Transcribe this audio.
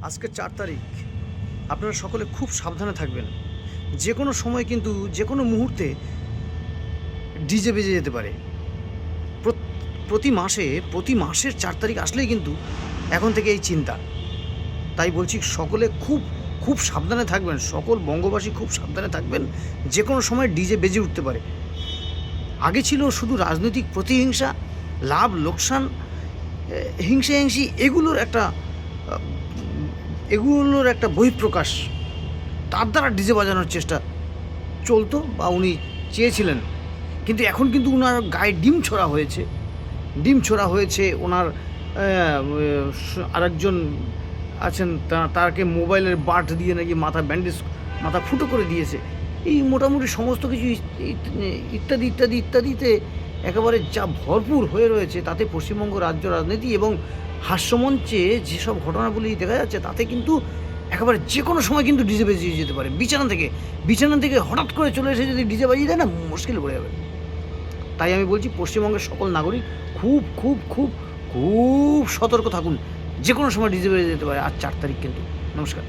আজকে ৪ তারিখ। আপনারা সকলে খুব সাবধানে থাকবেন। যে কোনো সময় কিন্তু যে কোনো মুহূর্তে ডিজে বেজে যেতে পারে। প্রতি মাসের ৪ তারিখ আসলেই কিন্তু এখন থেকে এই চিন্তা। তাই বলছি সকলে খুব খুব সাবধানে থাকবেন। সকল বঙ্গবাসী খুব সাবধানে থাকবেন। যে কোনো সময় ডিজে বেজে উঠতে পারে। আগে ছিল শুধু রাজনৈতিক প্রতিহিংসা, লাভ লোকসান, হিংসি এগুলোর একটা বহিঃপ্রকাশ। তার দ্বারা ডিজে বাজানোর চেষ্টা চলতো বা উনি চেয়েছিলেন। কিন্তু এখন কিন্তু ওনার গায়ে ডিম ছোড়া হয়েছে। ওনার আরেকজন আছেন, তাকে মোবাইলের বাট দিয়ে নাকি মাথা ফুটো করে দিয়েছে। এই মোটামুটি সমস্ত কিছু ইত্যাদিতে একেবারে যা ভরপুর হয়ে রয়েছে, তাতে পশ্চিমবঙ্গ রাজ্য রাজনীতি এবং হাস্যমঞ্চে যেসব ঘটনাগুলি দেখা যাচ্ছে, তাতে কিন্তু একেবারে যে কোনো সময় কিন্তু ডিজে বেজিয়ে যেতে পারে। বিছানা থেকে হঠাৎ করে চলে এসে যদি ডিজে বাজিয়ে দেয় না, মুশকিল পড়ে যাবে। তাই আমি বলছি পশ্চিমবঙ্গের সকল নাগরিক খুব খুব খুব খুব সতর্ক থাকুন। যে কোনো সময় ডিজে বেজে যেতে পারে। আজ ৪ তারিখ কিন্তু। নমস্কার।